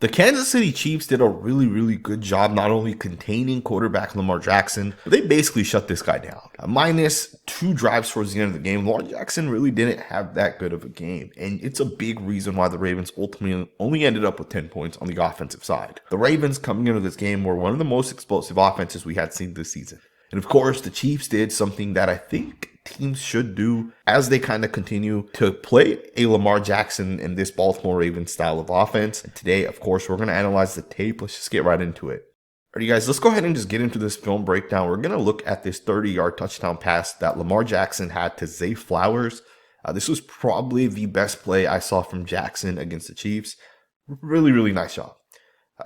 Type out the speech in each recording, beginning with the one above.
The Kansas City Chiefs did a really good job not only containing quarterback Lamar Jackson, but they basically shut this guy down. Minus 2 drives towards the end of the game, Lamar Jackson really didn't have that good of a game. And it's a big reason why the Ravens ultimately only ended up with 10 points on the offensive side. The Ravens coming into this game were one of the most explosive offenses we had seen this season. And of course, the Chiefs did something that I think teams should do as they kind of continue to play a Lamar Jackson in this Baltimore Ravens style of offense. And today, of course, we're going to analyze the tape. Let's just get right into it. All right, you guys, let's go ahead and just get into this film breakdown. We're going to look at this 30-yard touchdown pass that Lamar Jackson had to Zay Flowers. This was probably the best play I saw from Jackson against the Chiefs. Really nice job.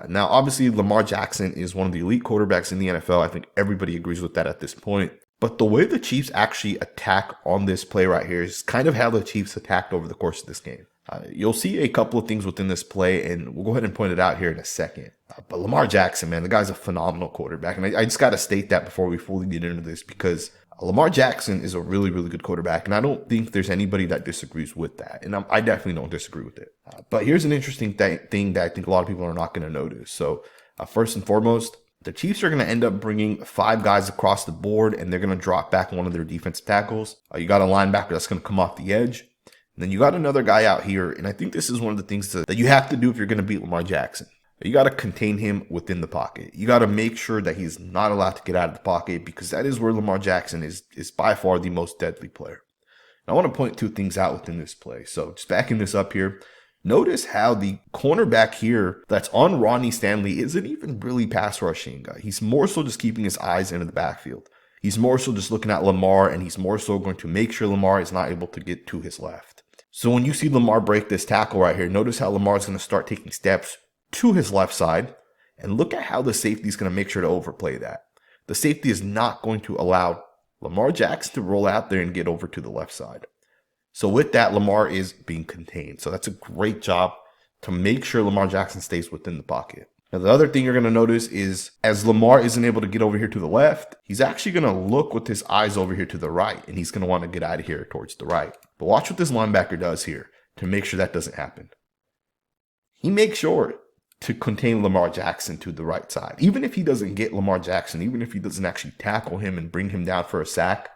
Now, obviously, Lamar Jackson is one of the elite quarterbacks in the NFL. I think everybody agrees with that at this point. But the way the Chiefs actually attack on this play right here is kind of how the Chiefs attacked over the course of this game. You'll see a couple of things within this play, and we'll go ahead and point it out here in a second. But Lamar Jackson, man, the guy's a phenomenal quarterback. And I just got to state that before we fully get into this, because Lamar Jackson is a really good quarterback, and I don't think there's anybody that disagrees with that. And I definitely don't disagree with it. But here's an interesting thing that I think a lot of people are not going to notice. So first and foremost, the Chiefs are going to end up bringing 5 guys across the board, and they're going to drop back one of their defensive tackles. You got a linebacker that's going to come off the edge. And then you got another guy out here, and I think this is one of the things that you have to do if you're going to beat Lamar Jackson. You got to contain him within the pocket. You got to make sure that he's not allowed to get out of the pocket, because that is where Lamar Jackson is by far the most deadly player. And I want to point 2 things out within this play. So just backing this up here, notice how the cornerback here that's on Ronnie Stanley isn't even really pass rushing. He's more so just keeping his eyes into the backfield. He's more so just looking at Lamar, and he's more so going to make sure Lamar is not able to get to his left. So when you see Lamar break this tackle right here, notice how Lamar's going to start taking steps to his left side, and look at how the safety is going to make sure to overplay that. The safety is not going to allow Lamar Jackson to roll out there and get over to the left side. So with that, Lamar is being contained. So that's a great job to make sure Lamar Jackson stays within the pocket. Now, the other thing you're going to notice is as Lamar isn't able to get over here to the left, he's actually going to look with his eyes over here to the right, and he's going to want to get out of here towards the right. But watch what this linebacker does here to make sure that doesn't happen. He makes sure to contain Lamar Jackson to the right side. Even if he doesn't get Lamar Jackson, even if he doesn't actually tackle him and bring him down for a sack,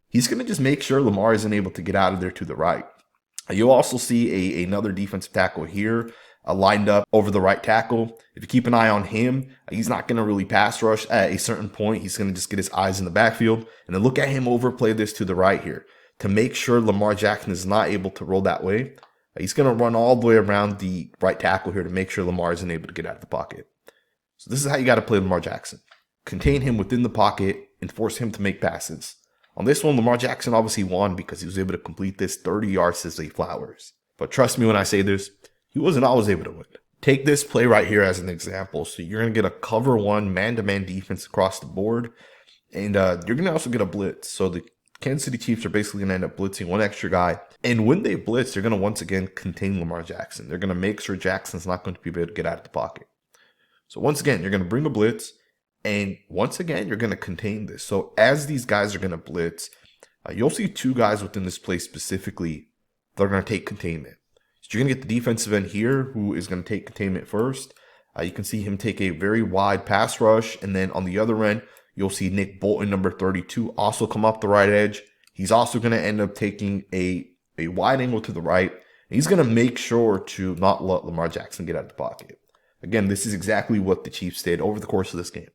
he's going to just make sure Lamar isn't able to get out of there to the right. You'll also see another defensive tackle here lined up over the right tackle. If you keep an eye on him, he's not going to really pass rush at a certain point. He's going to just get his eyes in the backfield. And then look at him overplay this to the right here to make sure Lamar Jackson is not able to roll that way. He's going to run all the way around the right tackle here to make sure Lamar isn't able to get out of the pocket. So this is how you got to play Lamar Jackson. Contain him within the pocket and force him to make passes. On this one, Lamar Jackson obviously won because he was able to complete this 30 yards to Zay Flowers. But trust me when I say this, he wasn't always able to win. Take this play right here as an example. So you're going to get a cover 1 man-to-man defense across the board. And you're going to also get a blitz. So the Kansas City Chiefs are basically going to end up blitzing 1 extra guy. And when they blitz, they're going to once again contain Lamar Jackson. They're going to make sure Jackson's not going to be able to get out of the pocket. So once again, you're going to bring a blitz. And once again, you're going to contain this. So as these guys are going to blitz, you'll see 2 guys within this play specifically that are going to take containment. So you're going to get the defensive end here who is going to take containment first. You can see him take a very wide pass rush. And then on the other end, you'll see Nick Bolton, number 32, also come off the right edge. He's also going to end up taking a wide angle to the right. And he's going to make sure to not let Lamar Jackson get out of the pocket. Again, this is exactly what the Chiefs did over the course of this game.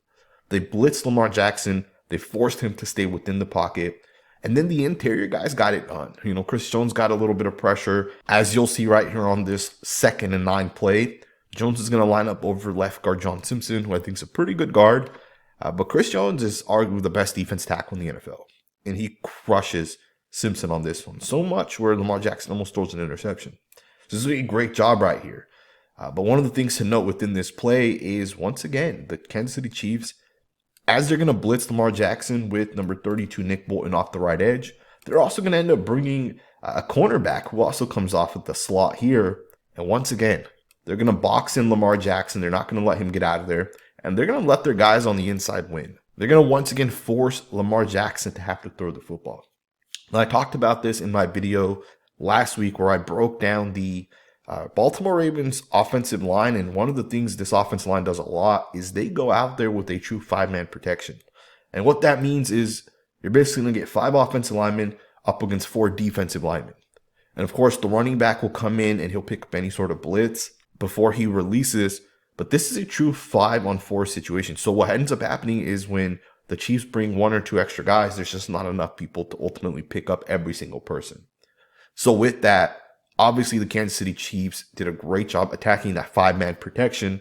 They blitzed Lamar Jackson. They forced him to stay within the pocket. And then the interior guys got it done. You know, Chris Jones got a little bit of pressure. As you'll see right here on this 2nd and 9 play, Jones is going to line up over left guard John Simpson, who I think is a pretty good guard. But Chris Jones is arguably the best defense tackle in the NFL. And he crushes Simpson on this one. So much where Lamar Jackson almost throws an interception. So this is a great job right here. But one of the things to note within this play is, once again, the Kansas City Chiefs, as they're going to blitz Lamar Jackson with number 32, Nick Bolton, off the right edge, they're also going to end up bringing a cornerback who also comes off of the slot here. And once again, they're going to box in Lamar Jackson. They're not going to let him get out of there. And they're going to let their guys on the inside win. They're going to once again force Lamar Jackson to have to throw the football. Now, I talked about this in my video last week where I broke down the Baltimore Ravens offensive line, and one of the things this offensive line does a lot is they go out there with a true 5-man protection. And what that means is you're basically going to get 5 offensive linemen up against 4 defensive linemen. And of course, the running back will come in and he'll pick up any sort of blitz before he releases. But this is a true 5-on-4 situation. So what ends up happening is when the Chiefs bring 1 or 2 extra guys, there's just not enough people to ultimately pick up every single person. So with that, obviously the Kansas City Chiefs did a great job attacking that 5-man protection.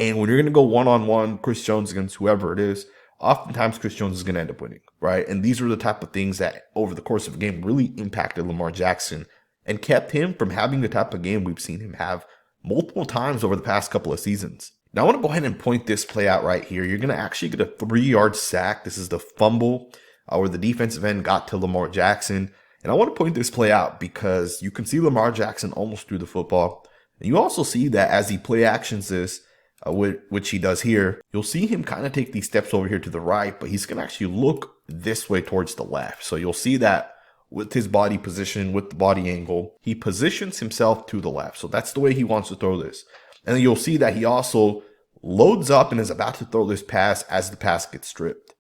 And when you're going to go one-on-one, Chris Jones against whoever it is, oftentimes Chris Jones is going to end up winning, right? And these were the type of things that over the course of a game really impacted Lamar Jackson and kept him from having the type of game we've seen him have multiple times over the past couple of seasons. Now I want to go ahead and point this play out right here. You're going to actually get a 3-yard sack. This is the fumble where the defensive end got to Lamar Jackson. And I want to point this play out because you can see Lamar Jackson almost threw the football. And you also see that as he play actions this, which he does here, you'll see him kind of take these steps over here to the right, but he's going to actually look this way towards the left. So you'll see that with his body position, with the body angle, he positions himself to the left. So that's the way he wants to throw this. And then you'll see that he also loads up and is about to throw this pass as the pass gets stripped.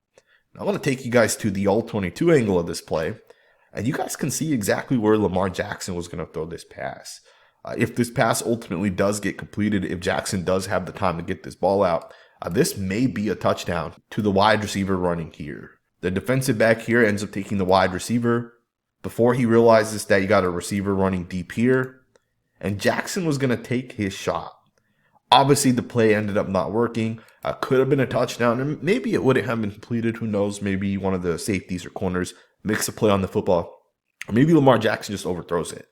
Now I want to take you guys to the all-22 angle of this play. And you guys can see exactly where Lamar Jackson was going to throw this pass. If this pass ultimately does get completed, if Jackson does have the time to get this ball out, this may be a touchdown to the wide receiver running here. The defensive back here ends up taking the wide receiver before he realizes that you got a receiver running deep here. And Jackson was going to take his shot. Obviously, the play ended up not working. Could have been a touchdown, and maybe it wouldn't have been completed. Who knows? Maybe one of the safeties or corners makes a play on the football. Or maybe Lamar Jackson just overthrows it.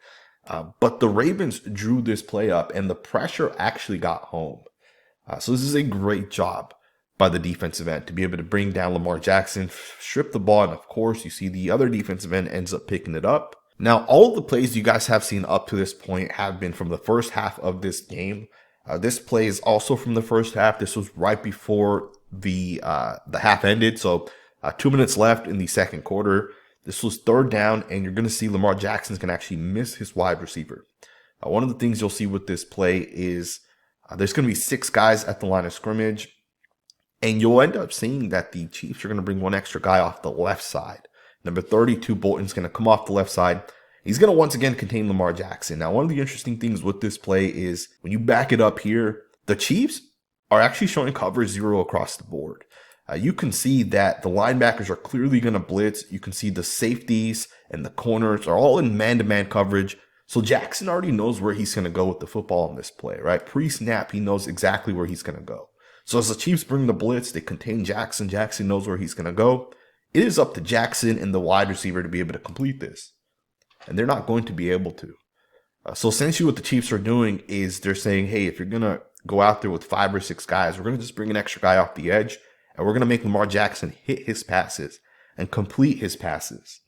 But the Ravens drew this play up, and the pressure actually got home. So this is a great job by the defensive end to be able to bring down Lamar Jackson, strip the ball, and of course, you see the other defensive end ends up picking it up. Now, all of the plays you guys have seen up to this point have been from the first half of this game. This play is also from the first half. This was right before the half ended, so 2 minutes left in the second quarter. This was 3rd down, and you're going to see Lamar Jackson's going to actually miss his wide receiver. One of the things you'll see with this play is there's going to be 6 guys at the line of scrimmage, and you'll end up seeing that the Chiefs are going to bring 1 extra guy off the left side. Number 32, Bolton's going to come off the left side. He's going to once again contain Lamar Jackson. Now, one of the interesting things with this play is when you back it up here, the Chiefs are actually showing cover 0 across the board. You can see that the linebackers are clearly going to blitz. You can see the safeties and the corners are all in man-to-man coverage. So Jackson already knows where he's going to go with the football on this play, right? Pre-snap, he knows exactly where he's going to go. So as the Chiefs bring the blitz, they contain Jackson. Jackson knows where he's going to go. It is up to Jackson and the wide receiver to be able to complete this. And they're not going to be able to. So essentially what the Chiefs are doing is they're saying, hey, if you're going to go out there with 5 or 6 guys, we're going to just bring an extra guy off the edge. And we're going to make Lamar Jackson hit his passes and complete his passes.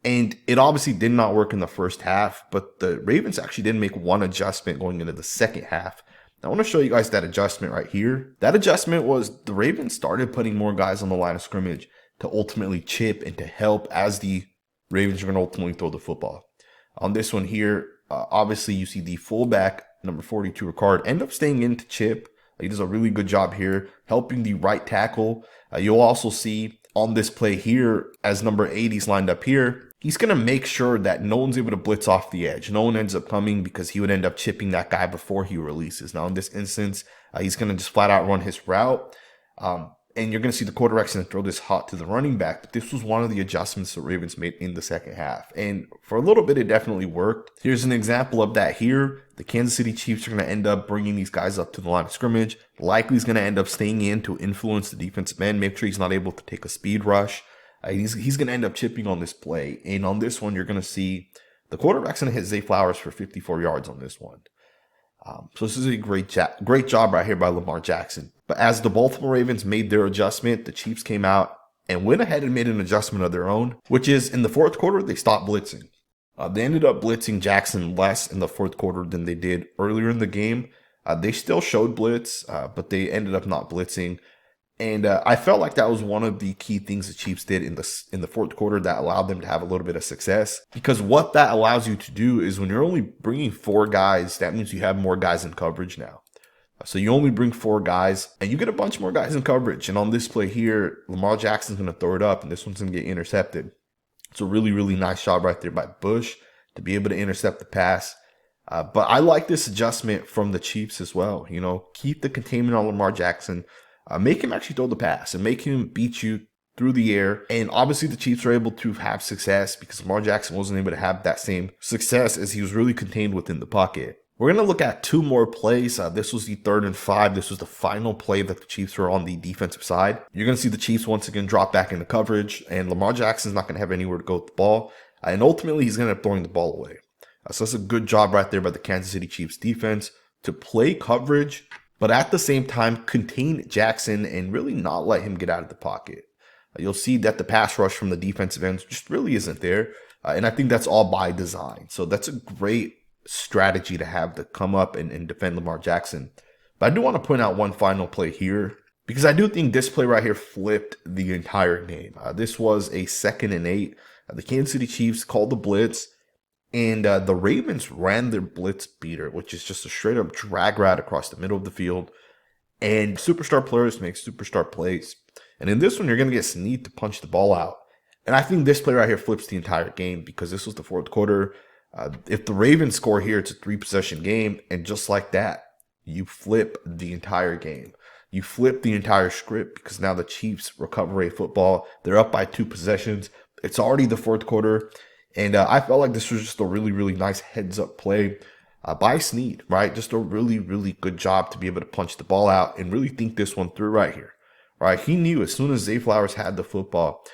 And it obviously did not work in the first half, but the Ravens actually did make 1 adjustment going into the second half. Now, I want to show you guys that adjustment right here. That adjustment was the Ravens started putting more guys on the line of scrimmage to ultimately chip and to help as the Ravens are going to ultimately throw the football. On this one here, obviously you see the fullback, number 42, Ricard, end up staying in to chip. He does a really good job here, helping the right tackle. You'll also see on this play here, as number 80 is lined up here, he's going to make sure that no one's able to blitz off the edge. No one ends up coming because he would end up chipping that guy before he releases. Now, in this instance, he's going to just flat out run his route. And you're going to see the quarterback's going to throw this hot to the running back. But this was one of the adjustments the Ravens made in the second half. And for a little bit, it definitely worked. Here's an example of that here. The Kansas City Chiefs are going to end up bringing these guys up to the line of scrimmage. Likely is going to end up staying in to influence the defensive end. Make sure he's not able to take a speed rush. He's going to end up chipping on this play. And on this one, you're going to see the quarterback's going to hit Zay Flowers for 54 yards on this one. So this is a great job right here by Lamar Jackson. But as the Baltimore Ravens made their adjustment, the Chiefs came out and went ahead and made an adjustment of their own, which is in the fourth quarter, they stopped blitzing. They ended up blitzing Jackson less in the fourth quarter than they did earlier in the game. They still showed blitz, but they ended up not blitzing. And I felt like that was one of the key things the Chiefs did in the fourth quarter that allowed them to have a little bit of success. Because what that allows you to do is when you're only bringing 4 guys, that means you have more guys in coverage now. So you only bring 4 guys, and you get a bunch more guys in coverage. And on this play here, Lamar Jackson's going to throw it up, and this one's going to get intercepted. It's a really, really nice job right there by Bush to be able to intercept the pass. But I like this adjustment from the Chiefs as well. You know, keep the containment on Lamar Jackson. Make him actually throw the pass and make him beat you through the air. And obviously the Chiefs were able to have success because Lamar Jackson wasn't able to have that same success as he was really contained within the pocket. We're going to look at 2 more plays. This was the 3rd and 5. This was the final play that the Chiefs were on the defensive side. You're going to see the Chiefs once again drop back into coverage, and Lamar Jackson's not going to have anywhere to go with the ball. And ultimately, he's going to end up throwing the ball away. So that's a good job right there by the Kansas City Chiefs defense to play coverage, but at the same time, contain Jackson and really not let him get out of the pocket. You'll see that the pass rush from the defensive ends just really isn't there. And I think that's all by design. So that's a great strategy to have to come up and defend Lamar Jackson. But I do want to point out one final play here, because I do think this play right here flipped the entire game. This was a 2nd and 8. The Kansas City Chiefs called the blitz, and the Ravens ran their blitz beater, which is just a straight up drag route across the middle of the field. And superstar players make superstar plays. And in this one, you're going to get Snead to punch the ball out. And I think this play right here flips the entire game, because this was the 4th quarter. If the Ravens score here, it's a 3-possession game. And just like that, you flip the entire game. You flip the entire script, because now the Chiefs recover a football. They're up by 2 possessions. It's already the 4th quarter. And I felt like this was just a really, really nice heads-up play by Snead, right? Just a really, really good job to be able to punch the ball out and really think this one through right here, right? He knew as soon as Zay Flowers had the football,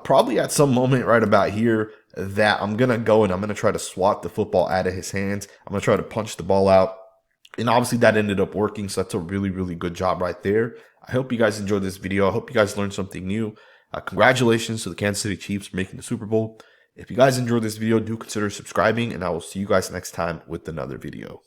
probably at some moment right about here, that I'm going to go and I'm going to try to swat the football out of his hands. I'm going to try to punch the ball out. And obviously that ended up working. So that's a really, really good job right there. I hope you guys enjoyed this video. I hope you guys learned something new. Congratulations to the Kansas City Chiefs for making the Super Bowl. If you guys enjoyed this video, do consider subscribing, and I will see you guys next time with another video.